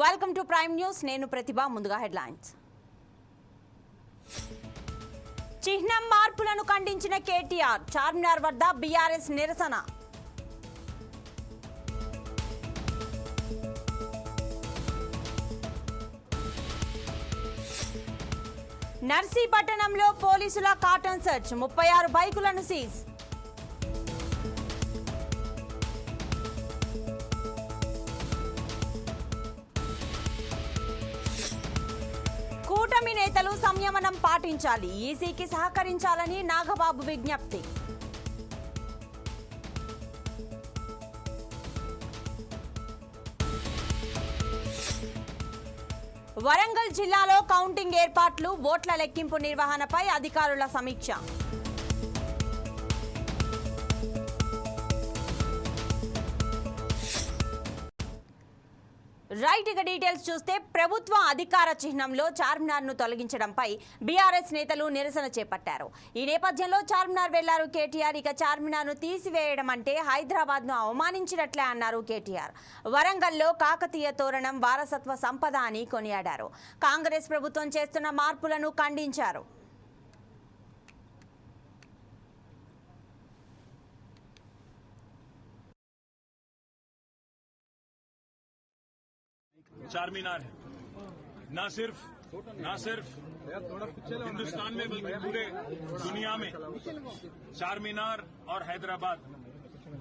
Welcome to prime news. నేను ప్రతిభ. ముందుగా headlines. చిహ్నం మార్పులను ఖండించిన కేటీఆర్, చార్మినార్ వద్ద బీఆర్ఎస్ నిరసన. నర్సీపట్టణంలో పోలీసుల కాటన్ సెర్చ్, 36 బైకులను సీజ్. కూటమి నేతలు సంయమనం పాటించాలి, ఈసీకి సహకరించాలని నాగబాబు విజ్ఞప్తి. వరంగల్ జిల్లాలో కౌంటింగ్ ఏర్పాట్లు, ఓట్ల లెక్కింపు నిర్వహణపై అధికారుల సమీక్ష. రైట్, ఇక డీటెయిల్స్ చూస్తే ప్రభుత్వ అధికార చిహ్నంలో చార్మినార్ను తొలగించడంపై బీఆర్ఎస్ నేతలు నిరసన చేపట్టారు. ఈ నేపథ్యంలో చార్మినార్ వెళ్లారు కేటీఆర్. ఇక చార్మినార్ను తీసివేయడం అంటే హైదరాబాద్ను అవమానించినట్లే అన్నారు కేటీఆర్. వరంగల్లో కాకతీయ తోరణం వారసత్వ సంపద అని కొనియాడారు. కాంగ్రెస్ ప్రభుత్వం చేస్తున్న మార్పులను ఖండించారు. चारमीनार है, ना सिर्फ हिंदुस्तान में बल्कि पूरे दुनिया में चारमीनार और हैदराबाद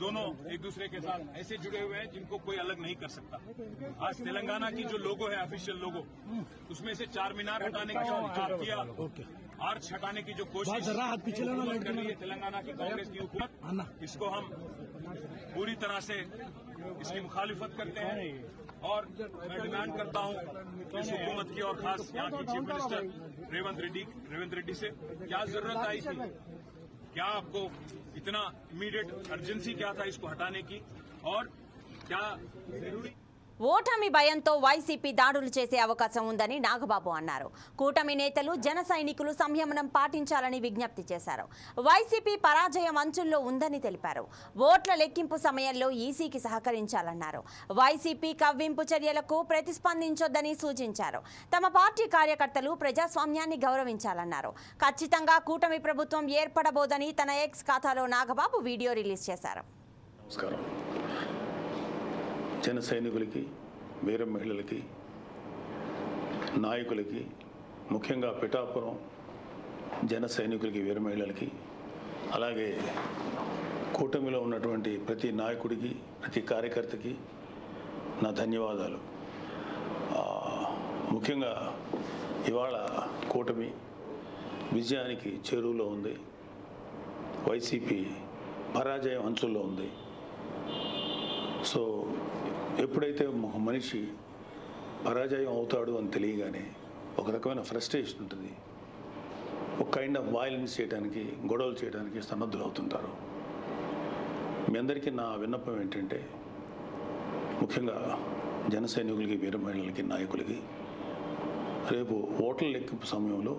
दोनों एक दूसरे के साथ ऐसे जुड़े हुए हैं जिनको कोई अलग नहीं कर सकता। आज तेलंगाना की जो लोगो है, ऑफिशियल लोगो, उसमें से चारमीनार हटाने का जो इंतजार किया, आर्च हटाने की जो कोशिश कर रही है तेलंगाना की कांग्रेस की हुकूमत, इसको हम पूरी तरह से इसकी मुखालिफत करते हैं। और मैं डिमांड करता हूं इस हुकूमत की और खास यहाँ की चीफ मिनिस्टर रेवंत रेड्डी से, क्या जरूरत आई थी, क्या आपको इतना इमीडिएट अर्जेंसी क्या था इसको हटाने की, और क्या जरूरी ఓటమి భయంతో వైసీపీ దాడులు చేసే అవకాశం ఉందని నాగబాబు అన్నారు. కూటమి నేతలు జన సైనికులు సంయమనం పాటించాలని విజ్ఞప్తి చేశారు. వైసీపీ పరాజయం అంచుల్లో ఉందని తెలిపారు. ఓట్ల లెక్కింపు సమయంలో ఈసీకి సహకరించాలన్నారు. వైసీపీ కవ్వింపు చర్యలకు ప్రతిస్పందించొద్దని సూచించారు. తమ పార్టీ కార్యకర్తలు ప్రజాస్వామ్యాన్ని గౌరవించాలన్నారు. ఖచ్చితంగా కూటమి ప్రభుత్వం ఏర్పడబోదని తన ఎక్స్ ఖాతాలో నాగబాబు వీడియో రిలీజ్ చేశారు. జన సైనికులకి, వీర మహిళలకి, నాయకులకి, ముఖ్యంగా పిఠాపురం జన సైనికులకి, వీర మహిళలకి, అలాగే కూటమిలో ఉన్నటువంటి ప్రతి నాయకుడికి, ప్రతి కార్యకర్తకి నా ధన్యవాదాలు. ముఖ్యంగా ఇవాళ కూటమి విజయానికి చేరువలో ఉంది. వైసీపీ పరాజయం అంచుల్లో ఉంది. సో ఎప్పుడైతే ఒక మనిషి పరాజయం అవుతాడు అని తెలియగానే ఒక రకమైన ఫ్రస్ట్రేషన్ ఉంటుంది. ఒక కైండ్ ఆఫ్ వైలెన్స్ చేయడానికి, గొడవలు చేయడానికి సన్నద్ధులు అవుతుంటారు. మీ అందరికీ నా విన్నపం ఏంటంటే, ముఖ్యంగా జన సైనికులకి, వీర మహిళలకి, నాయకులకి, రేపు ఓట్ల లెక్కింపు సమయంలో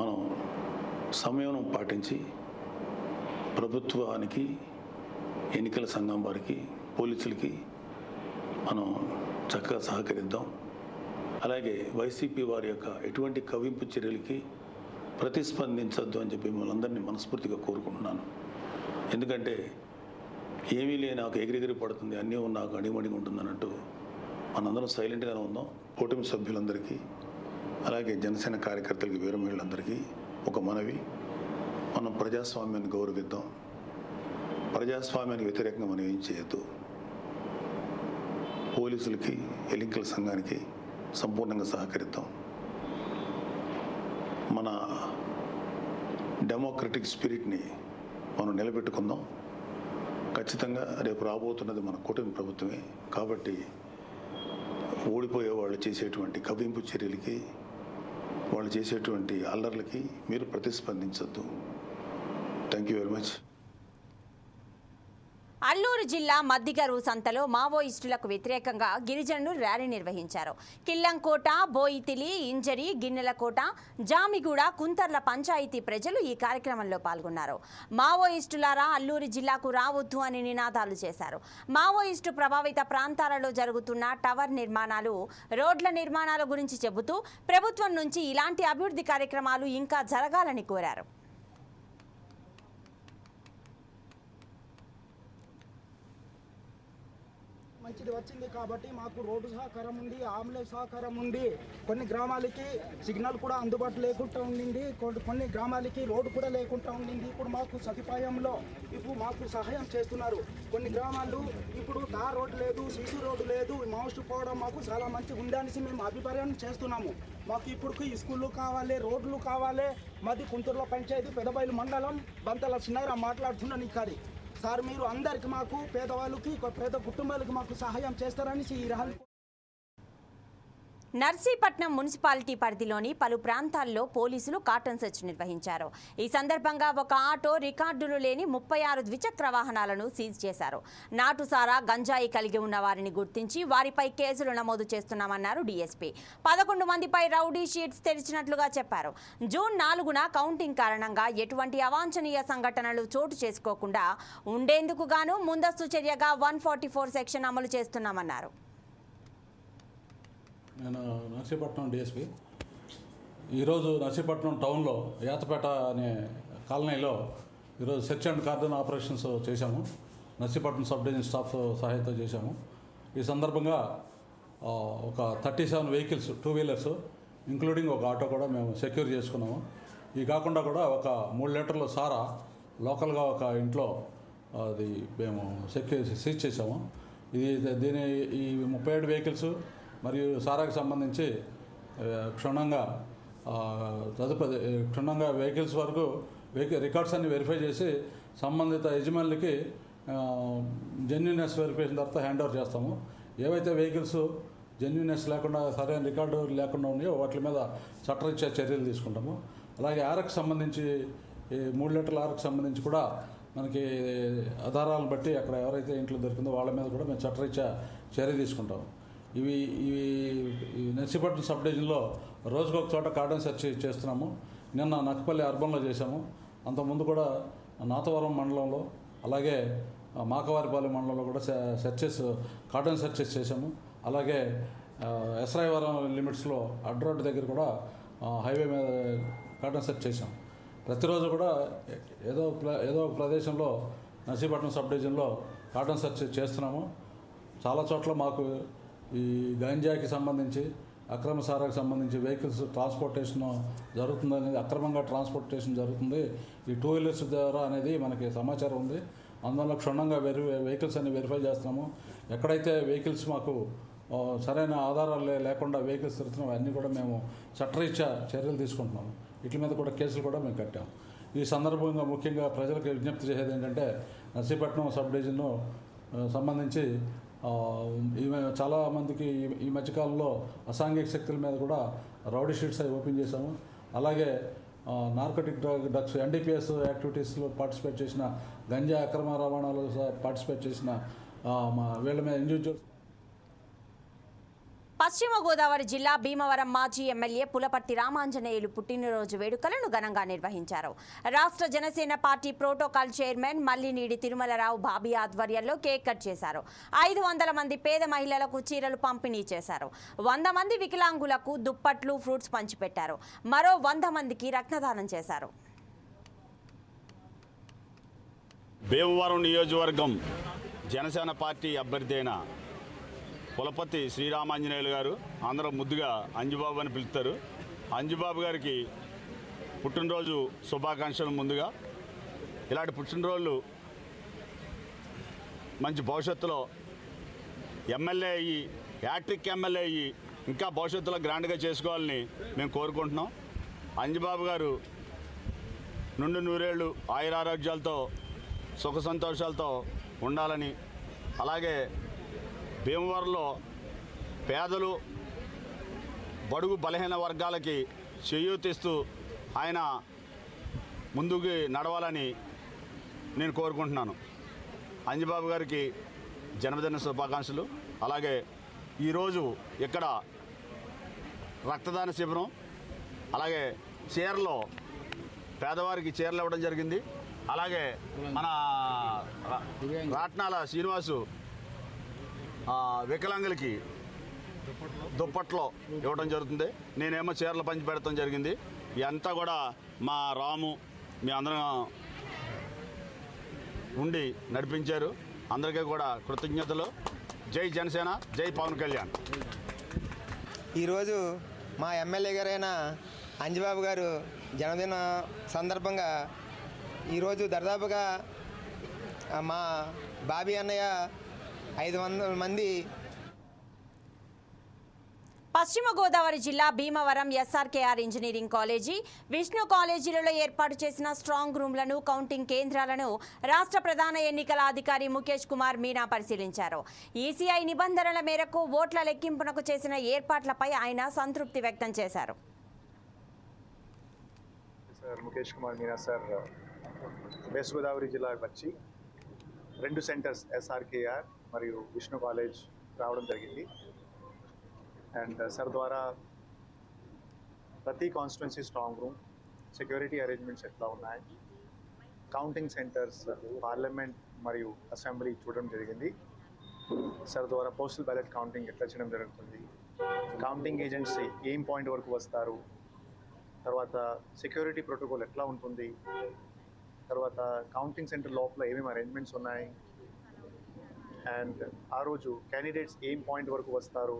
మనం సంయమనం పాటించి ప్రభుత్వానికి, ఎన్నికల సంఘం వారికి, పోలీసులకి మనం చక్కగా సహకరిద్దాం. అలాగే వైసీపీ వారి యొక్క ఎటువంటి కవ్వింపు చర్యలకి ప్రతిస్పందించద్దు అని చెప్పి మిమ్మల్ని అందరినీ మనస్ఫూర్తిగా కోరుకుంటున్నాను. ఎందుకంటే ఏమీ లేని నాకు ఎగిరెగిరి పడుతుంది, అన్నీ నాకు అడిమడిగా ఉంటుంది అన్నట్టు మనందరం సైలెంట్గానే ఉందాం. కూటమి సభ్యులందరికీ, అలాగే జనసేన కార్యకర్తలకి, వీర మహిళలందరికీ ఒక మనవి, మనం ప్రజాస్వామ్యాన్ని గౌరవిద్దాం. ప్రజాస్వామ్యానికి వ్యతిరేకంగా మనం ఏం చేయొద్దు. పోలీసులకి, ఎన్నికల సంఘానికి సంపూర్ణంగా సహకరిద్దాం. మన డెమోక్రటిక్ స్పిరిట్ని మనం నిలబెట్టుకుందాం. ఖచ్చితంగా రేపు రాబోతున్నది మన కూటమి ప్రభుత్వమే. కాబట్టి ఓడిపోయే వాళ్ళు చేసేటువంటి కవ్వింపు చర్యలకి, వాళ్ళు చేసేటువంటి అల్లర్లకి మీరు ప్రతిస్పందించొద్దు. Thank you very much. Alluri జిల్లా మద్దిగరు సంతలో మావోయిస్టులకు వ్యతిరేకంగా గిరిజనులు ర్యాలీ నిర్వహించారు. కిల్లంకోట, బోయితిలి, ఇంజరి, గిన్నెలకోట, జామిగూడ, కుంతర్ల పంచాయతీ ప్రజలు ఈ కార్యక్రమంలో పాల్గొన్నారు. మావోయిస్టులారా అల్లూరు జిల్లాకు రావద్దు అని నినాదాలు చేశారు. మావోయిస్టు ప్రభావిత ప్రాంతాలలో జరుగుతున్న టవర్ నిర్మాణాలు, రోడ్ల నిర్మాణాల గురించి చెబుతూ ప్రభుత్వం నుంచి ఇలాంటి అభివృద్ధి కార్యక్రమాలు ఇంకా జరగాలని కోరారు. మంచిది వచ్చింది కాబట్టి మాకు రోడ్డు సహకారం ఉంది, ఆంబులెన్స్ సహకారం ఉంది. కొన్ని గ్రామాలకి సిగ్నల్ కూడా అందుబాటు లేకుండా ఉండింది, కొన్ని గ్రామాలకి రోడ్డు కూడా లేకుండా ఉండింది. ఇప్పుడు మాకు సదుపాయంలో ఇప్పుడు మాకు సహాయం చేస్తున్నారు. కొన్ని గ్రామాలు ఇప్పుడు తార్ రోడ్డు లేదు, సీసీ రోడ్డు లేదు, మాస్టు పోవడం మాకు చాలా మంచిగా ఉందనేసి మేము అభిప్రాయం చేస్తున్నాము. మాకు ఇప్పుడు స్కూళ్ళు కావాలి, రోడ్లు కావాలి. మాది కుంటూరులో పంచాయతీ పెదబయలు మండలం బంతల చిన్నగా మాట్లాడుతున్నాను. ఇక్కడ సార్ మీరు అందరికి మాకు పేదవాళ్ళకి పేద కుటుంబాలకి మాకు సహాయం చేస్తారని ఈ ర్యాలీ. నర్సీపట్నం మున్సిపాలిటీ పరిధిలోని పలు ప్రాంతాల్లో పోలీసులు కాటన్ సెర్చ్ నిర్వహించారు. ఈ సందర్భంగా ఒక ఆటో, రికార్డులు లేని 36 ద్విచక్ర వాహనాలను సీజ్ చేశారు. నాటుసారా, గంజాయి కలిగి ఉన్న వారిని గుర్తించి వారిపై కేసులు నమోదు చేస్తున్నామన్నారు డీఎస్పీ. 11 మందిపై రౌడీ షీట్స్ తెరిచినట్లుగా చెప్పారు. జూన్ 4న కౌంటింగ్ కారణంగా ఎటువంటి అవాంఛనీయ సంఘటనలు చోటు చేసుకోకుండా ఉండేందుకు గాను ముందస్తు చర్యగా 144 సెక్షన్ అమలు చేస్తున్నామన్నారు. నేను నర్సీపట్నం డిఎస్పీ. ఈరోజు నర్సీపట్నం టౌన్లో యాతపేట అనే కాలనీలో ఈరోజు సెర్చ్ అండ్ కార్డన్ ఆపరేషన్స్ చేశాము. నర్సీపట్నం సబ్ డివిజన్ స్టాఫ్ సహాయంతో చేశాము. ఈ సందర్భంగా ఒక 37 వెహికల్స్, 2 వీలర్స్ ఇంక్లూడింగ్ ఒక ఆటో కూడా మేము సెక్యూర్ చేసుకున్నాము. ఈ కాకుండా కూడా ఒక 3 లీటర్ల సారా లోకల్గా ఒక ఇంట్లో అది మేము సీజ్ చేసాము. ఈ 37 వెహికల్స్ మరియు సారాకు సంబంధించి క్షుణ్ణంగా వెహికల్స్ వరకు రికార్డ్స్ అన్ని వెరిఫై చేసి సంబంధిత యజమానులకి జెన్యూనెస్ వెరిఫికేషన్ తర్వాత హ్యాండ్ ఓవర్ చేస్తాము. ఏవైతే వెహికల్స్ జెన్యూనెస్ లేకుండా, సరైన రికార్డు లేకుండా ఉన్నాయో వాటి మీద చట్టరీత్యా చర్యలు తీసుకుంటాము. అలాగే ఆర్కి సంబంధించి 3 లీటర్ల ఆర్కి సంబంధించి కూడా మనకి ఆధారాలను బట్టి అక్కడ ఎవరైతే ఇంట్లో దొరికిందో వాళ్ళ మీద కూడా మేము చట్టరీత్యా చర్య తీసుకుంటాము. ఇవి నర్సీపట్నం సబ్ డివిజన్లో రోజుకొక చోట కార్డన్ సెర్చ్ చేస్తున్నాము. నిన్న నక్కపల్లి అర్బన్లో చేశాము. అంతకుముందు కూడా నాతవరం మండలంలో, అలాగే మాకవారిపాలెం మండలంలో కూడా కార్డన్ సెర్చెస్ చేశాము. అలాగే ఎస్రాయవరం లిమిట్స్లో అడ్ రోడ్ దగ్గర కూడా హైవే మీద కార్డన్ సెర్చ్ చేశాము. ప్రతిరోజు కూడా ఏదో ఒక ప్రదేశంలో నర్సీపట్నం సబ్ డివిజన్లో కార్డన్ సెర్చ్ చేస్తున్నాము. చాలా చోట్ల మాకు ఈ గంజాకి సంబంధించి, అక్రమ సారాకు సంబంధించి వెహికల్స్ ట్రాన్స్పోర్టేషన్ జరుగుతుందనేది, అక్రమంగా ట్రాన్స్పోర్టేషన్ జరుగుతుంది ఈ 2 వీలర్స్ ద్వారా అనేది మనకి సమాచారం ఉంది. అందువల్ల క్షుణ్ణంగా వెహికల్స్ అన్ని వెరిఫై చేస్తున్నాము. ఎక్కడైతే వెహికల్స్ మాకు సరైన ఆధారాలు లేకుండా వెహికల్స్ తిరుగుతున్నాం అన్నీ కూడా మేము చట్టరీత్యా చర్యలు తీసుకుంటున్నాము. వీటి మీద కూడా కేసులు కూడా మేము కట్టాము. ఈ సందర్భంగా ముఖ్యంగా ప్రజలకు విజ్ఞప్తి చేసేది ఏంటంటే, నర్సీపట్నం సబ్ డివిజన్ను సంబంధించి చాలామందికి ఈ మధ్యకాలంలో అసాంఘిక శక్తుల మీద కూడా రౌడీ షీట్స్ అవి ఓపెన్ చేశాము. అలాగే నార్కోటిక్ డ్రగ్స్ ఎన్డీపీఎస్ యాక్టివిటీస్లో పార్టిసిపేట్ చేసిన, గంజా అక్రమ రవాణాలో పార్టిసిపేట్ చేసిన వీళ్ళ మీద ఇండివిజువల్స్. పశ్చిమ గోదావరి జిల్లా భీమవరం మాజీ ఎమ్మెల్యే పులపర్తి రామాంజనేయులు పుట్టినరోజు వేడుకలను ఘనంగా నిర్వహించారు. రాష్ట్ర Janasena party protocol chairman Mallineedi Tirumalarao Bobby ఆధ్వర్యంలో కేక్ కట్ చేశారు. 500 మంది పేద మహిళలకు చీరలు పంపిణీ చేశారు. 100 మంది వికలాంగులకు దుప్పట్లు, ఫ్రూట్స్ పంచిపెట్టారు. మరో 100 మందికి రక్తదానం చేశారు. భీమవరం నియోజకవర్గం జనసేన పార్టీ అభ్యర్థి అయిన పులపర్తి శ్రీరామాంజనేయులు గారు, అందరూ ముద్దుగా అంజుబాబు అని పిలుస్తారు. అంజుబాబు గారికి పుట్టినరోజు శుభాకాంక్షలు. ముందుగా ఇలాంటి పుట్టినరోజులు మంచి భవిష్యత్తులో ఎమ్మెల్యే అయ్యి, హ్యాట్రిక్ ఎమ్మెల్యే అయ్యి ఇంకా భవిష్యత్తులో గ్రాండ్గా చేసుకోవాలని మేము కోరుకుంటున్నాం. అంజుబాబు గారు నుండి నూరేళ్ళు ఆయురారోగ్యాలతో సుఖ సంతోషాలతో ఉండాలని, అలాగే భీమవరంలో పేదలు, బడుగు బలహీన వర్గాలకి చేయూతిస్తూ ఆయన ముందుకు నడవాలని నేను కోరుకుంటున్నాను. అంజిబాబు గారికి జన్మదిన శుభాకాంక్షలు. అలాగే ఈరోజు ఇక్కడ రక్తదాన శిబిరం, అలాగే చీరలో పేదవారికి చీరలు ఇవ్వడం జరిగింది. అలాగే మన రాట్నాల శ్రీనివాసు వికలాంగులకి దుప్పట్లో ఇవ్వడం జరుగుతుంది. నేనేమో చీరలు పంచి పెడతాం జరిగింది. ఇదంతా కూడా మా రాము మీ అందరం ఉండి నడిపించారు. అందరికీ కూడా కృతజ్ఞతలు. జై జనసేన, జై పవన్ కళ్యాణ్. ఈరోజు మా ఎమ్మెల్యే గారైన అంజిబాబు గారు జన్మదిన సందర్భంగా ఈరోజు దాదాపుగా మా బాబీ అన్నయ్య 500 మంది పశ్చిమ గోదావరి జిల్లా Bhimavaram SRKR engineering college, Vishnu కాలేజీలలో ఏర్పాటు చేసిన స్ట్రాంగ్ రూమ్లను, కౌంటింగ్ కేంద్రాలను రాష్ట్ర ప్రధాన ఎన్నికల అధికారి ముఖేష్ కుమార్ మీనా పరిశీలించారు. ఈసీఐ నిబంధనల మేరకు ఓట్ల లెక్కింపునకు చేసిన ఏర్పాట్లపై ఆయన సంతృప్తి వ్యక్తం చేశారు. ముఖేష్ కుమార్ మీనా సార్ వెస్ట్ గోదావరి జిల్లాకు వచ్చి 2 సెంటర్స్ ఎస్ఆర్కేఆర్ మరియు విష్ణు కాలేజ్ రావడం జరిగింది. అండ్ సార్ ద్వారా ప్రతి constituency strong room, security arrangements ఎట్లా ఉన్నాయి, కౌంటింగ్ సెంటర్స్, పార్లమెంట్ మరియు అసెంబ్లీ చూడడం జరిగింది. సార్ ద్వారా పోస్టల్ బ్యాలెట్ కౌంటింగ్ ఎట్లా చేయడం జరుగుతుంది, కౌంటింగ్ ఏజెంట్స్ ఏం పాయింట్ వరకు వస్తారు, తర్వాత సెక్యూరిటీ ప్రోటోకాల్ ఎట్లా ఉంటుంది, తర్వాత కౌంటింగ్ సెంటర్ లోపల ఏమేమి అరేంజ్మెంట్స్ ఉన్నాయి, అండ్ ఆ రోజు క్యాండిడేట్స్ ఏం పాయింట్ వరకు వస్తారు,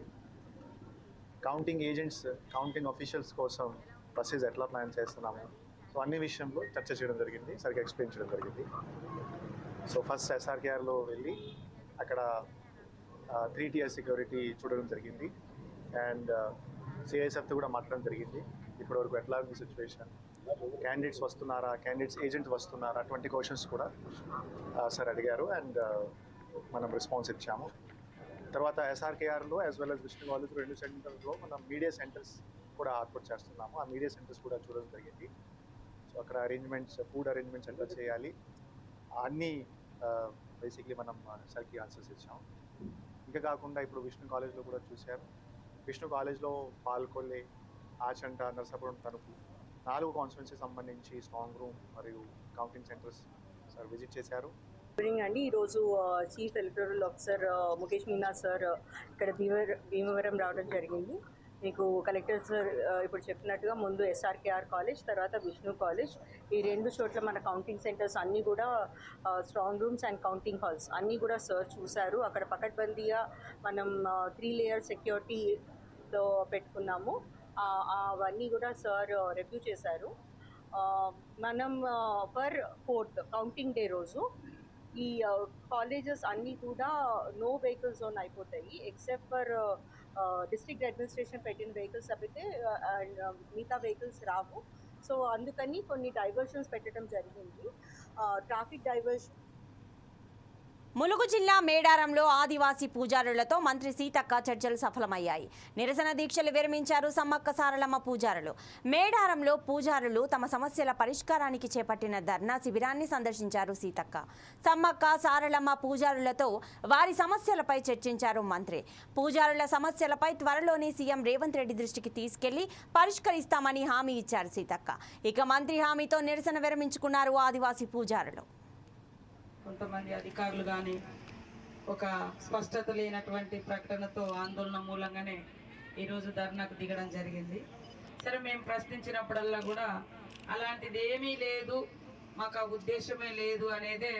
కౌంటింగ్ ఏజెంట్స్, కౌంటింగ్ ఆఫీషియల్స్ కోసం బస్సెస్ ఎట్లా ప్లాన్ చేస్తున్నాము. సో అన్ని విషయంలో చర్చ చేయడం జరిగింది, సరిగ్గా ఎక్స్ప్లెయిన్ చేయడం జరిగింది. సో ఫస్ట్ ఎస్ఆర్కేఆర్లో వెళ్ళి అక్కడ 3 tier సెక్యూరిటీ చూడడం జరిగింది. అండ్ సిఐఎస్ఎఫ్తో కూడా మాట్లాడడం జరిగింది. ఇప్పటివరకు ఎట్లా ఉంది సిచ్యువేషన్, క్యాండిడేట్స్ వస్తున్నారా, క్యాండిడేట్స్ ఏజెంట్ వస్తున్నారా, 20 క్వశ్చన్స్ కూడా సార్ అడిగారు. అండ్ మనం రెస్పాన్స్ ఇచ్చాము. తర్వాత ఎస్ఆర్కేఆర్లో as well as Vishnu college 2 సెంటర్స్లో మనం మీడియా సెంటర్స్ కూడా ఏర్పాటు చేస్తున్నాము. ఆ మీడియా సెంటర్స్ కూడా చూడడం జరిగింది. సో అక్కడ అరేంజ్మెంట్స్, ఫుడ్ అరేంజ్మెంట్స్ ఎట్లా చేయాలి, అన్నీ బేసిక్లీ మనం సార్కి ఆన్సర్స్ ఇచ్చాము. ఇంకా కాకుండా ఇప్పుడు విష్ణు కాలేజ్లో కూడా చూశారు. విష్ణు కాలేజ్లో పాల్కొల్లి, ఆచంట, నరసాపురం, తణుకు 4 కాన్స్టిట్యున్సీ సంబంధించి స్ట్రాంగ్ రూమ్ మరియు కౌంటింగ్ సెంటర్స్ సార్ విజిట్ చేశారు. అండి ఈరోజు chief electoral officer Mukesh Meena sir ఇక్కడ భీమవరం రావడం జరిగింది. మీకు కలెక్టర్ సార్ ఇప్పుడు చెప్పినట్టుగా ముందు ఎస్ఆర్కేఆర్ కాలేజ్, తర్వాత విష్ణు కాలేజ్, ఈ 2 చోట్ల మన కౌంటింగ్ సెంటర్స్ అన్నీ కూడా strong rooms and counting halls అన్నీ కూడా సార్ చూశారు. అక్కడ పకడ్బందీగా మనం 3 layer సెక్యూరిటీతో పెట్టుకున్నాము. అవన్నీ కూడా సార్ రివ్యూ చేశారు. మనం పర్ 4th కౌంటింగ్ డే రోజు ఈ కాలేజెస్ అన్నీ కూడా నో వెహికల్ జోన్ అయిపోతాయి. ఎక్సెప్ట్ ఫర్ డిస్ట్రిక్ట్ అడ్మినిస్ట్రేషన్ పెట్టిన వెహికల్స్ తప్పితే మిగతా వెహికల్స్ రావు. సో అందుకని కొన్ని డైవర్షన్స్ పెట్టడం జరిగింది. Traffic diversion. ములుగు జిల్లా మేడారంలో ఆదివాసీ పూజారులతో మంత్రి సీతక్క చర్చలు సఫలమయ్యాయి. నిరసన దీక్షలు విరమించారు సమ్మక్క సారలమ్మ పూజారులు. మేడారంలో పూజారులు తమ సమస్యల పరిష్కారానికి చేపట్టిన ధర్నా శిబిరాన్ని సందర్శించారు సీతక్క. సమ్మక్క సారలమ్మ పూజారులతో వారి సమస్యలపై చర్చించారు మంత్రి. పూజారుల సమస్యలపై త్వరలోనే సీఎం రేవంత్ రెడ్డి దృష్టికి తీసుకెళ్లి పరిష్కరిస్తామని హామీ ఇచ్చారు సీతక్క. ఇక మంత్రి హామీతో నిరసన విరమించుకున్నారు ఆదివాసీ పూజారులు. కొంతమంది అధికారులు కానీ ఒక స్పష్టత లేనటువంటి ప్రకటనతో ఆందోళన మూలంగానే ఈరోజు ధర్నాకు దిగడం జరిగింది. సరే, మేము ప్రశ్నించినప్పుడల్లా కూడా అలాంటిది ఏమీ లేదు, మాకు ఆ ఉద్దేశమే లేదు అనేదే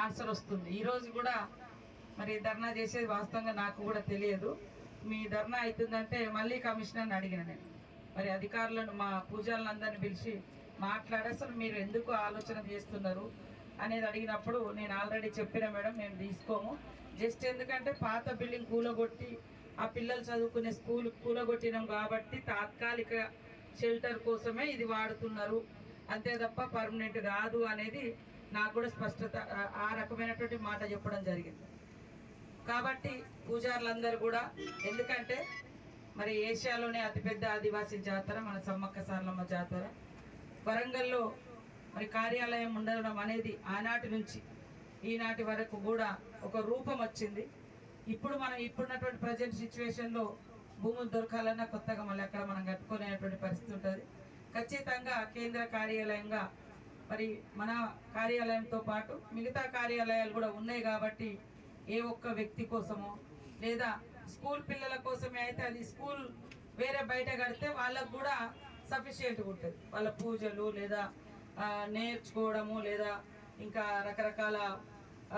ఆన్సర్ వస్తుంది. ఈరోజు కూడా మరి ధర్నా చేసేది వాస్తవంగా నాకు కూడా తెలియదు. మీ ధర్నా అవుతుందంటే మళ్ళీ కమిషనర్ని అడిగిన నేను, మరి అధికారులను మా పూజారులందరినీ పిలిచి మాట్లాడి అసలు మీరు ఎందుకు ఆలోచన చేస్తున్నారు అనేది అడిగినప్పుడు నేను ఆల్రెడీ చెప్పిన మేడం, మేము తీసుకోము, జస్ట్ ఎందుకంటే పాత బిల్డింగ్ కూలగొట్టి ఆ పిల్లలు చదువుకునే స్కూల్ కూలగొట్టినాం కాబట్టి తాత్కాలిక షెల్టర్ కోసమే ఇది వాడుతున్నారు, అంతే తప్ప పర్మనెంట్ కాదు అనేది నాకు కూడా స్పష్టత, ఆ రకమైనటువంటి మాట చెప్పడం జరిగింది. కాబట్టి పూజారులందరూ కూడా, ఎందుకంటే మరి ఏషియాలోనే అతిపెద్ద ఆదివాసీ జాతర మన సమ్మక్క సారలమ్మ జాతర, వరంగల్లో మరి కార్యాలయం ఉండడం అనేది ఆనాటి నుంచి ఈనాటి వరకు కూడా ఒక రూపం వచ్చింది. ఇప్పుడు మనం ఇప్పుడున్నటువంటి ప్రజెంట్ సిచ్యువేషన్లో భూములు దొరకాలన్నా కొత్తగా మళ్ళీ అక్కడ మనం కట్టుకునేటువంటి పరిస్థితి ఉంటుంది. ఖచ్చితంగా కేంద్ర కార్యాలయంగా మరి మన కార్యాలయంతో పాటు మిగతా కార్యాలయాలు కూడా ఉన్నాయి కాబట్టి ఏ ఒక్క వ్యక్తి కోసమో లేదా స్కూల్ పిల్లల కోసమే అయితే అది స్కూల్ వేరే బయట కడితే వాళ్ళకు కూడా సఫిషియెంట్గా ఉంటుంది. వాళ్ళ పూజలు లేదా నేర్చుకోవడము లేదా ఇంకా రకరకాల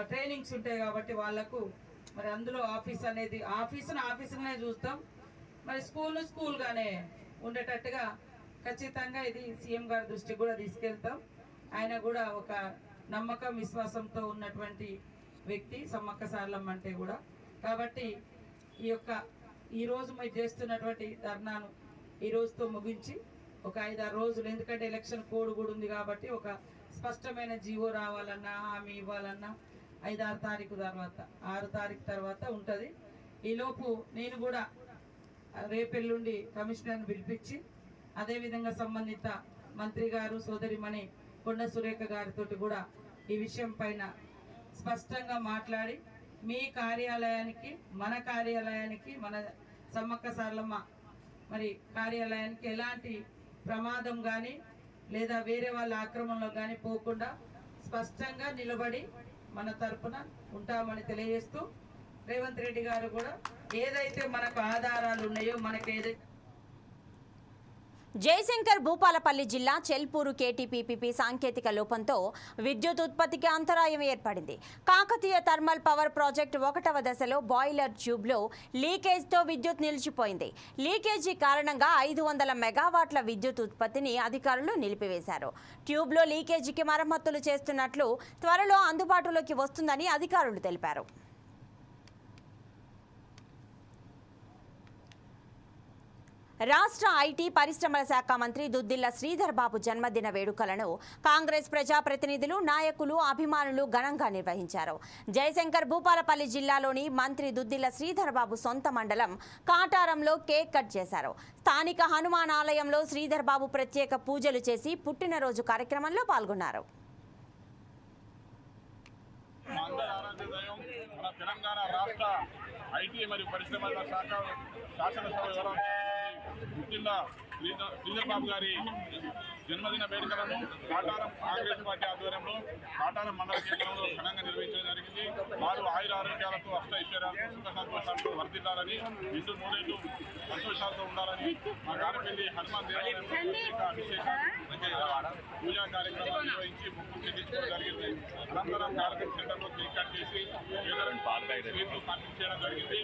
ట్రైనింగ్స్ ఉంటాయి కాబట్టి వాళ్ళకు మరి అందులో ఆఫీసునే చూస్తాం. మరి స్కూల్గానే ఉండేటట్టుగా ఖచ్చితంగా ఇది సీఎం గారి దృష్టికి కూడా తీసుకెళ్తాం. ఆయన కూడా ఒక నమ్మకం విశ్వాసంతో ఉన్నటువంటి వ్యక్తి సమ్మక్క సారలమ్మ అంటే కూడా. కాబట్టి ఈరోజు మేము చేస్తున్నటువంటి ధర్నాను ఈ రోజుతో ముగించి ఒక 5-6 రోజులు, ఎందుకంటే ఎలక్షన్ కోడ్ కూడా ఉంది కాబట్టి ఒక స్పష్టమైన జీవో రావాలన్నా హామీ ఇవ్వాలన్నా 5-6 తారీఖు తర్వాత 6 తారీఖు తర్వాత ఉంటుంది. ఈలోపు నేను కూడా రేపెల్లుండి కమిషనర్ని పిలిపించి అదేవిధంగా సంబంధిత మంత్రి గారు సోదరిమణి కొండ సురేఖ గారితో కూడా ఈ విషయం పైన స్పష్టంగా మాట్లాడి మీ కార్యాలయానికి మన సమ్మక్క సారలమ్మ మరి కార్యాలయానికి ఎలాంటి ప్రమాదం కానీ లేదా వేరే వాళ్ళ ఆక్రమణలో కానీ పోకుండా స్పష్టంగా నిలబడి మన తరపున ఉంటామని తెలియజేస్తూ రేవంత్ రెడ్డి గారు కూడా ఏదైతే మనకు ఆధారాలు ఉన్నాయో మనకేదైతే జయశంకర్ భూపాలపల్లి జిల్లా చెల్పూరు కేటీపీపీ సాంకేతిక లోపంతో విద్యుత్ ఉత్పత్తికి అంతరాయం ఏర్పడింది. కాకతీయ థర్మల్ పవర్ ప్రాజెక్టు 1వ దశలో బాయిలర్ ట్యూబ్లో లీకేజ్తో విద్యుత్ నిలిచిపోయింది. లీకేజీ కారణంగా 500 మెగావాట్ల విద్యుత్ ఉత్పత్తిని అధికారులు నిలిపివేశారు. ట్యూబ్లో లీకేజీకి మరమ్మతులు చేస్తున్నట్లు త్వరలో అందుబాటులోకి వస్తుందని అధికారులు తెలిపారు. రాష్ట్ర ఐటీ పరిశ్రమల శాఖ మంత్రి దుద్దిల్ల శ్రీధర్ బాబు జన్మదిన వేడుకలను కాంగ్రెస్ ప్రజాప్రతినిధులు, నాయకులు, అభిమానులు ఘనంగా నిర్వహించారు. జయశంకర్ భూపాలపల్లి జిల్లాలోని మంత్రి దుద్దిల్ల శ్రీధర్ బాబు సొంత మండలం కాటారంలో కేక్ కట్ చేశారు. స్థానిక హనుమాన్ ఆలయంలో శ్రీధర్ బాబు ప్రత్యేక పూజలు చేసి పుట్టినరోజు కార్యక్రమంలో పాల్గొన్నారు. శ్రీధర్ బాబు గారి జన్మదిన వేడుకలను కాటారం కాంగ్రెస్ పార్టీ ఆధ్వర్యంలో కాటారం మండల కేంద్రంలో ఘనంగా నిర్వహించడం జరిగింది. వారు ఆయుర ఆరోగ్యాలతో అష్టైశ్వర్యాలతో సుఖ సంతోషాలతో వర్ధిల్లాలని, ఇందు నూరేళ్లు సంతోషాలతో ఉండాలని మా గారపల్లి హనుమాన్ దేవాలయంలో అభిషేకాలు పూజా కార్యక్రమాలు నిర్వహించి ముక్కు చెల్లించడం జరిగింది. అనంతరం గారపల్లి సెంటర్లో కేక్ కట్ చేసి స్వీట్లు పంపించడం జరిగింది.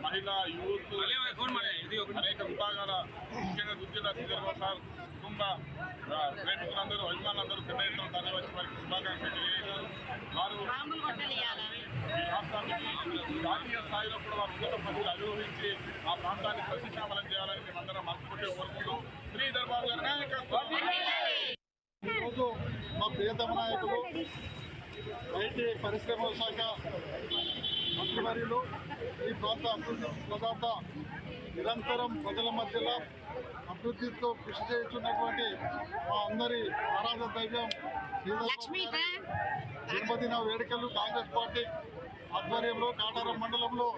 మహిళా, యూత్, అనేక విభాగాల ముఖ్యంగా దుద్దిల్ల శ్రీధర్ బాబు సార్ కుటుంబ ప్రేమికులందరూ, అభిమానులందరూ పెద్ద ఎత్తున తరలి వచ్చి వారికి శుభాకాంక్షలు తెలియజేశారు. వారు ఈ రాష్ట్రానికి జాతీయ స్థాయిలో కూడా వారు ఉన్నత పదవులు అధిరోహించి ఆ ప్రాంతాన్ని సస్యశ్యామలం చేయాలని మేమందరం మనస్ఫూర్తిగా కోరుకుంటూ శ్రీధర్ బాబు గారి నాయకత్వం. ఈరోజు మా ప్రియతమ నాయకులు ఐటీ పరిశ్రమల శాఖ మంత్రివర్యులు, ఈ ప్రాంత అభివృద్ధి ప్రదాత, నిరంతరం ప్రజల మధ్యలో అభివృద్ధితో కృషి చేస్తున్నటువంటి మా అందరి ఆరాధన దైవం జన్మదిన వేడుకలు కాంగ్రెస్ పార్టీ ఆధ్వర్యంలో కాటారం మండలంలో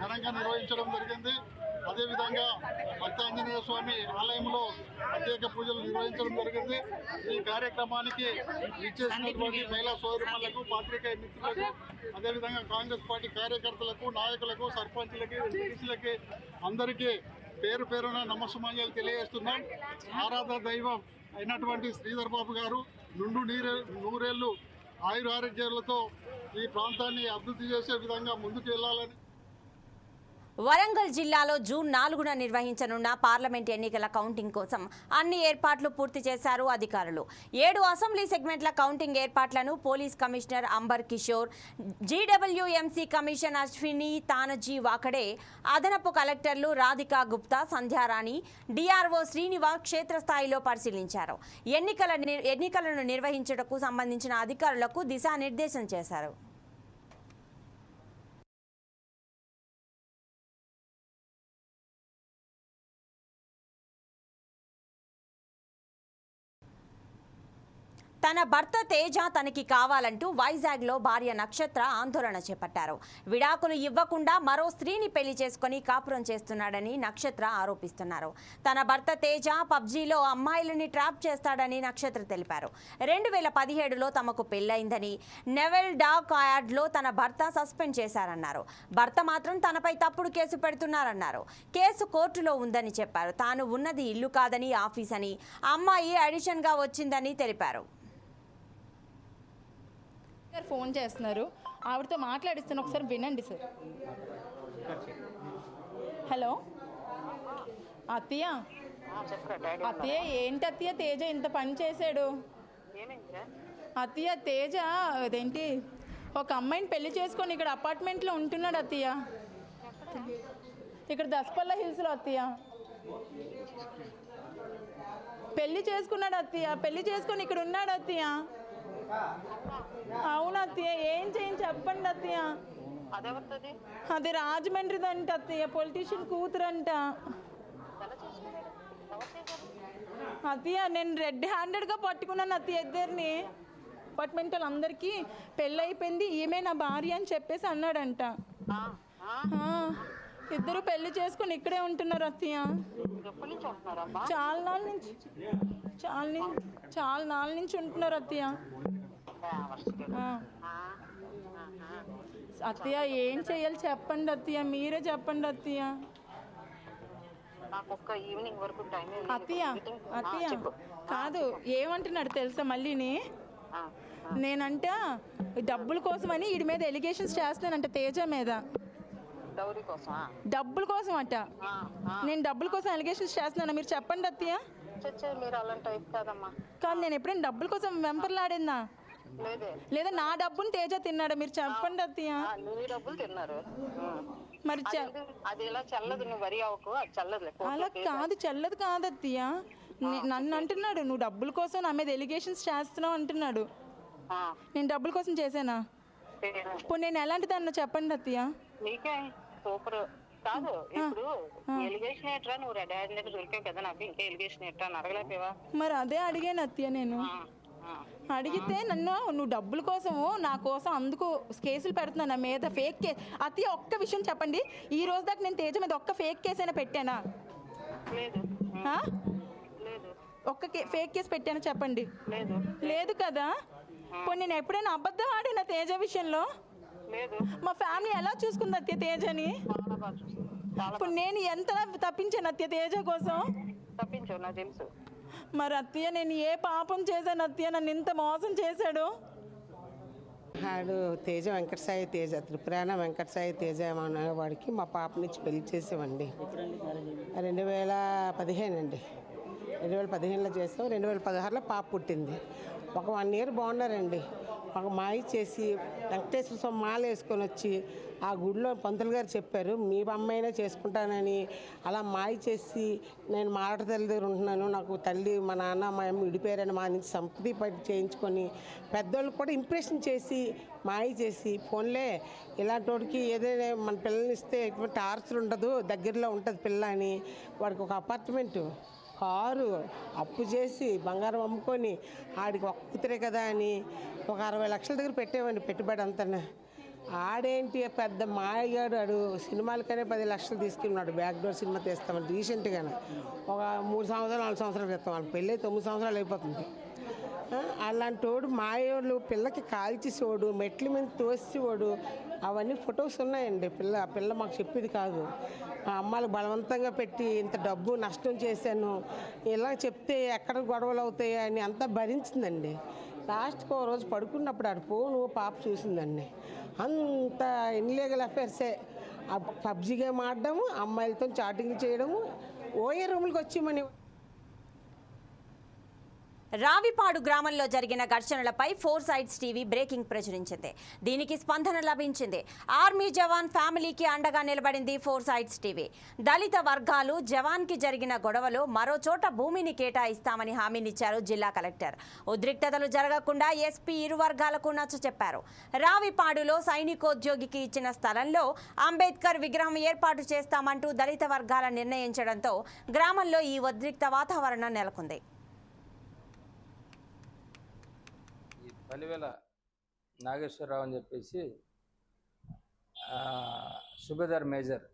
ఘనంగా నిర్వహించడం జరిగింది. అదేవిధంగా భక్తాంజనేయ స్వామి ఆలయంలో ప్రత్యేక పూజలు నిర్వహించడం జరిగింది. ఈ కార్యక్రమానికి ఇచ్చేసినటువంటి మహిళా సోదరులకు, పాత్రికేయ మిత్రులకు, అదేవిధంగా కాంగ్రెస్ పార్టీ కార్యకర్తలకు, నాయకులకు, సర్పంచులకి, ఎంపీసీలకి అందరికీ పేరు పేరున నమస్సుమాంజలు తెలియజేస్తున్నాం. ఆరాధన దైవం అయినటువంటి శ్రీధర్ బాబు గారు నూరేళ్లు ఆయురారోగ్యాలతో ఈ ప్రాంతాన్ని అభివృద్ధి చేసే విధంగా ముందుకు వెళ్ళాలని. వరంగల్ జిల్లాలో జూన్ 4న నిర్వహించనున్న పార్లమెంట్ ఎన్నికల కౌంటింగ్ కోసం అన్ని ఏర్పాట్లు పూర్తి చేశారు అధికారులు. 7 అసెంబ్లీ సెగ్మెంట్ల కౌంటింగ్ ఏర్పాట్లను police commissioner Ambar Kishore, GWMC commissioner Ashwini Tanaji Wakade, అదనపు కలెక్టర్లు రాధికా గుప్తా, సంధ్యారాణి, డిఆర్ఓ శ్రీనివాస్ క్షేత్రస్థాయిలో పరిశీలించారు. ఎన్నికలను నిర్వహించుటకు సంబంధించిన అధికారులకు దిశానిర్దేశం చేశారు. తన భర్త తేజ తనకి కావాలంటూ వైజాగ్లో భార్య నక్షత్ర ఆందోళన చేపట్టారు. విడాకులు ఇవ్వకుండా మరో స్త్రీని పెళ్లి చేసుకుని కాపురం చేస్తున్నాడని నక్షత్ర ఆరోపిస్తున్నారు. తన భర్త తేజ పబ్జీలో అమ్మాయిలని ట్రాప్ చేస్తాడని నక్షత్ర తెలిపారు. 2017లో తమకు పెళ్లైందని, నెవెల్ డాక్ యార్డ్లో తన భర్త సస్పెండ్ చేశారన్నారు. భర్త మాత్రం తనపై తప్పుడు కేసు పెడుతున్నారన్నారు. కేసు కోర్టులో ఉందని చెప్పారు. తాను ఉన్నది ఇల్లు కాదని ఆఫీస్ అని, అమ్మాయి అడిషన్గా వచ్చిందని తెలిపారు. ఫోన్ చేస్తున్నారు, ఆవిడతో మాట్లాడిస్తాను, ఒకసారి వినండి సార్. హలో అత్తయ్య, అత్తయ్య ఏంటి అత్తయ్య తేజ ఇంత పని చేశాడు? అత్తయ్య తేజ అదేంటి ఒక అమ్మాయిని పెళ్లి చేసుకొని ఇక్కడ అపార్ట్మెంట్లో ఉంటున్నాడు అత్తయ్య, ఇక్కడ దసపల్ల హిల్స్లో అత్తయ్య. పెళ్లి చేసుకున్నాడు అత్తయ్య, పెళ్లి చేసుకొని ఇక్కడ ఉన్నాడు అత్తయ్య. అవును అత్తయ్య, ఏం చేయని చెప్పండి అత్తయ్య. అది రాజమండ్రిదంట అత్తయ్య, పొలిటీషియన్ కూతురంట అత్తయ్య. నేను రెడ్ హ్యాండెడ్గా పట్టుకున్నాను అత్తయ్య ఇద్దరిని. అపార్ట్మెంట్ వాళ్ళందరికీ పెళ్ళి అయిపోయింది, ఈమె నా భార్య అని చెప్పేసి అన్నాడంట. ఇద్దరు పెళ్లి చేసుకుని ఇక్కడే ఉంటున్నారు అత్తయ్య. చాలా నాళ్ళ నుంచి ఉంటున్నారు అత్తయ్య. అత్తయ్య ఏం చెయ్యాలి చెప్పండి అత్తయ్య, మీరే చెప్పండి అత్తయ్య. అత్తయ్య అత్తయ్య కాదు, ఏమంటున్నాడు తెలుసా మళ్ళీని, నేనంట డబ్బుల కోసమని వీడి మీద ఎలిగేషన్స్ చేస్తానంట తేజ మీద. డబ్బుల కోసం అట, నేను డబ్బుల కోసం ఎలిగేషన్స్ చేస్తున్నాను, మీరు చెప్పండి అత్తయ్య. కాదు, నేను ఎప్పుడైనా డబ్బుల కోసం వెంపర్లాడిందా? లేదా నా డబ్బుని తేజ తిన్నాడా? మీరు చెప్పండి అత్తయ్య. మరి అలా కాదు, చల్లదు కాదు అత్తయ్య. నన్ను అంటున్నాడు నువ్వు డబ్బుల కోసం నా మీద ఎలిగేషన్స్ చేస్తున్నావు అంటున్నాడు. నేను డబ్బుల కోసం చేశానా? ఇప్పుడు నేను ఎలాంటి దాన్ని చెప్పండి అత్తయ్య. కాదు, ఇప్పుడు ఎలిగేషన్ ఏట్రా, నువ్వు రెడ్ హ్యాండెడ్ దొరికావు కదా, నాకు ఇంకా ఎలిగేషన్ ఏట్రా అని అడగలేకపోయావా? మరి అదే అడిగాను అత్తయ్య. నేను అడిగితే నన్ను నువ్వు డబ్బుల కోసము నా కోసం అందుకు కేసులు పెడుతున్నాను నా మీద, ఫేక్ కేసు. అత్తయ్య ఒక్క విషయం చెప్పండి, ఈ రోజు దాకా నేను తేజ మీద ఒక్క ఫేక్ కేసు అయినా పెట్టానా? ఒక్క ఫేక్ కేసు పెట్టానా చెప్పండి? లేదు కదా. ఇప్పుడు నేను ఎప్పుడైనా అబద్ధం ఆడినా తేజ విషయంలో? మా ఫ్యామిలీ ఎలా చూసుకుంది అత్తయ్య తేజని? ఇప్పుడు నేను ఎంత తప్పించాను అత్తయ్య తేజ కోసం? తప్పించావు నాకు తెలుసు. మరి అత్తయ్య నేను ఏ పాపం చేశాను అత్తయ్య, నన్ను ఇంత మోసం చేశాడు? ఆడు తేజ వెంకటసాయి తేజ, త్రిపురాణ వెంకటసాయి తేజ వాడికి మా పాపనిచ్చి పెళ్లి చేసామండి. 2015 అండి, 2015లో చేసాం. 2016లో పాప పుట్టింది. ఒక 1 ఇయర్ బాగున్నారండి. ఒక మాయ చేసి వెంకటేశ్వర స్వామి మాల వేసుకొని వచ్చి ఆ గుడిలో పంతులు గారు చెప్పారు మీ అమ్మాయినే చేసుకుంటానని. అలా మాయ చేసి నేను మారట తల్లి దగ్గర ఉంటున్నాను, నాకు తల్లి మా నాన్న మా అమ్మ విడిపోయారని మా నుంచి సంపత్తి పట్టి చేయించుకొని పెద్దోళ్ళు కూడా ఇంప్రెషన్ చేసి మాయ చేసి, ఫోన్లే ఇలాంటి వాడికి ఏదైనా మన పిల్లల్ని ఇస్తే ఎటువంటి టార్చర్ ఉండదు, దగ్గరలో ఉంటుంది పిల్ల అని వాడికి ఒక అపార్ట్మెంటు, కారు అప్పు చేసి బంగారం అమ్ముకొని ఆడికి ఒక్క కూతురే కదా అని ఒక 60 లక్షల దగ్గర పెట్టేవండి పెట్టుబడి అంతా. ఆడేంటి పెద్ద మాయగాడు, ఆడు సినిమాలకనే 10 లక్షలు తీసుకున్నాడు. బ్యాక్ డోర్ సినిమా తీస్తామని రీసెంట్గానే ఒక 3 సంవత్సరాలు 4 సంవత్సరాల క్రితం. వాళ్ళ పెళ్ళి 9 సంవత్సరాలు అయిపోతుంది. అలాంటి వాడు మాయోళ్ళు పిల్లకి కాల్చేసేవాడు, మెట్ల మీద తోసేవాడు. అవన్నీ ఫొటోస్ ఉన్నాయండి. పిల్ల మాకు చెప్పేది కాదు. మా అమ్మాయికి బలవంతంగా పెట్టి ఇంత డబ్బు నష్టం చేశాను, ఇలా చెప్తే ఎక్కడ గొడవలు అవుతాయి అని అంతా భరించిందండి. లాస్ట్కి ఒక రోజు పడుకున్నప్పుడు ఆడు ఫోను పాప చూసిందండి. అంత ఇన్లీగల్ అఫైర్సే. పబ్జీ గేమ్ ఆడడము, అమ్మాయిలతో చాటింగ్ చేయడము, ఓఏ రూములకి వచ్చి మన రావిపాడు గ్రామంలో జరిగిన ఘర్షణలపై 4 సైడ్స్ టీవీ బ్రేకింగ్ ప్రచురించింది. దీనికి స్పందన లభించింది. ఆర్మీ జవాన్ ఫ్యామిలీకి అండగా నిలబడింది 4 సైడ్స్ టీవీ. దళిత వర్గాలు జవాన్కి జరిగిన గొడవలో మరో చోట భూమిని కేటాయిస్తామని హామీనిచ్చారు జిల్లా కలెక్టర్. ఉద్రిక్తతలు జరగకుండా ఎస్పీ ఇరు వర్గాలకు నచ్చచెప్పారు. రావిపాడులో సైనికోద్యోగికి ఇచ్చిన స్థలంలో అంబేద్కర్ విగ్రహం ఏర్పాటు చేస్తామంటూ దళిత వర్గాల నిర్ణయించడంతో గ్రామంలో ఈ ఉద్రిక్త వాతావరణం నెలకొంది. పలివేల నాగేశ్వరరావు అని చెప్పేసి సుబేదార్ మేజర్,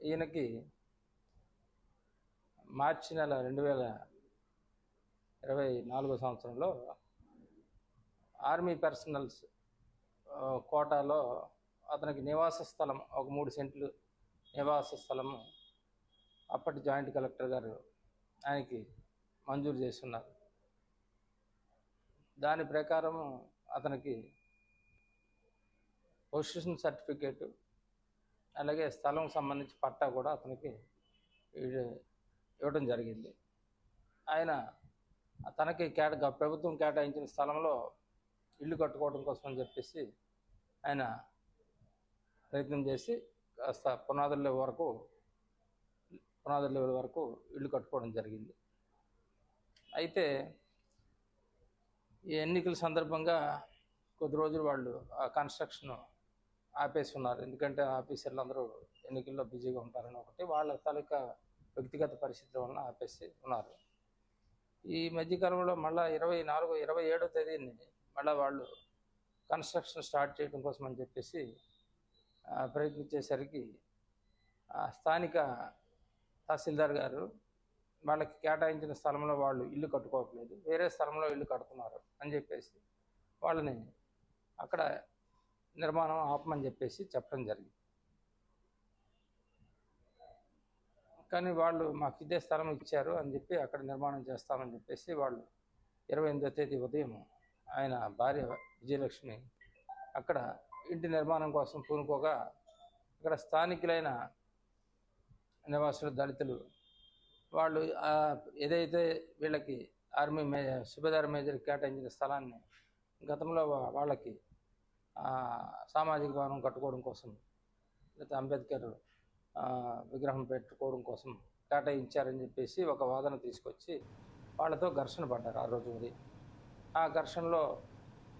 ఈయనకి మార్చి నెల 2024 సంవత్సరంలో ఆర్మీ పర్సనల్స్ కోటాలో అతనికి నివాస స్థలం ఒక 3 సెంట్లు నివాస స్థలము అప్పటి జాయింట్ కలెక్టర్ గారు ఆయనకి మంజూరు చేస్తున్నారు. దాని ప్రకారము అతనికి పొజిషన్ సర్టిఫికేటు అలాగే స్థలం సంబంధించి పట్టా కూడా అతనికి ఇవ్వడం జరిగింది. ఆయన తనకి ప్రభుత్వం కేటాయించిన స్థలంలో ఇల్లు కట్టుకోవడం కోసం అని చెప్పేసి ఆయన ప్రయత్నం చేసి కాస్త పునాదుల లెవెల్ వరకు ఇల్లు కట్టుకోవడం జరిగింది. అయితే ఈ ఎన్నికల సందర్భంగా కొద్ది రోజులు వాళ్ళు ఆ కన్స్ట్రక్షన్ ఆపేసి ఉన్నారు. ఎందుకంటే ఆఫీసర్లు అందరూ ఎన్నికల్లో బిజీగా ఉంటారని ఒకటి, వాళ్ళ తాలూకా వ్యక్తిగత పరిస్థితుల వలన ఆపేసి ఉన్నారు. ఈ మధ్యకాలంలో మళ్ళీ 27వ తేదీని మళ్ళీ వాళ్ళు కన్స్ట్రక్షన్ స్టార్ట్ చేయడం కోసం అని చెప్పేసి ప్రయత్నించేసరికి స్థానిక తహసీల్దార్ గారు వాళ్ళకి కేటాయించిన స్థలంలో వాళ్ళు ఇల్లు కట్టుకోవట్లేదు, వేరే స్థలంలో ఇల్లు కడుతున్నారు అని చెప్పేసి వాళ్ళని అక్కడ నిర్మాణం ఆపమని చెప్పేసి చెప్పడం జరిగింది. కానీ వాళ్ళు మాకు ఇదే స్థలం ఇచ్చారు అని చెప్పి అక్కడ నిర్మాణం చేస్తామని చెప్పేసి వాళ్ళు 28వ తేదీ ఉదయం ఆయన భార్య విజయలక్ష్మి అక్కడ ఇంటి నిర్మాణం కోసం పూనుకోగా అక్కడ స్థానికులైన నివాసులు దళితులు వాళ్ళు ఏదైతే వీళ్ళకి సుబేదార్ మేజర్ కేటాయించిన స్థలాన్ని గతంలో వాళ్ళకి సామాజిక భవనం కట్టుకోవడం కోసం లేకపోతే అంబేద్కర్ విగ్రహం పెట్టుకోవడం కోసం కేటాయించారని చెప్పేసి ఒక వాదన తీసుకొచ్చి వాళ్ళతో ఘర్షణ పడ్డారు ఆ రోజు ఉదయం. ఆ ఘర్షణలో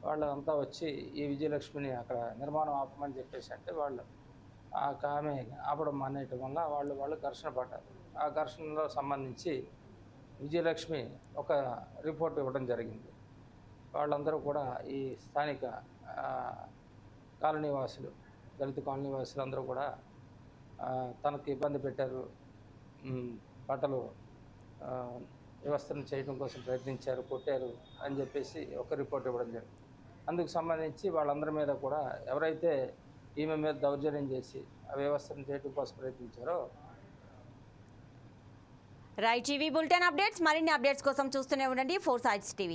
వాళ్ళంతా వచ్చి ఈ విజయలక్ష్మిని అక్కడ నిర్మాణం ఆపమని చెప్పేసి అంటే వాళ్ళు ఆమె ఆపడం మానేయటం వల్ల వాళ్ళు ఘర్షణ పడ్డారు. ఆ ఘర్షణలో సంబంధించి విజయలక్ష్మి ఒక రిపోర్ట్ ఇవ్వడం జరిగింది. వాళ్ళందరూ కూడా ఈ స్థానిక కాలనీవాసులు, దళిత కాలనీవాసులు అందరూ కూడా తనకు ఇబ్బంది పెట్టారు, బట్టలు వ్యవస్థను చేయడం కోసం ప్రయత్నించారు, కొట్టారు అని చెప్పేసి ఒక రిపోర్ట్ ఇవ్వడం జరిగింది. అందుకు సంబంధించి వాళ్ళందరి మీద కూడా ఎవరైతే ఈమె మీద దౌర్జన్యం చేసి ఆ వ్యవస్థను చేయడం కోసం ప్రయత్నించారో. రైట్, టీవీ బులెటిన్ అప్డేట్స్, మరిన్ని అప్డేట్స్ కోసం చూస్తూనే ఉండండి 4 Sides TV.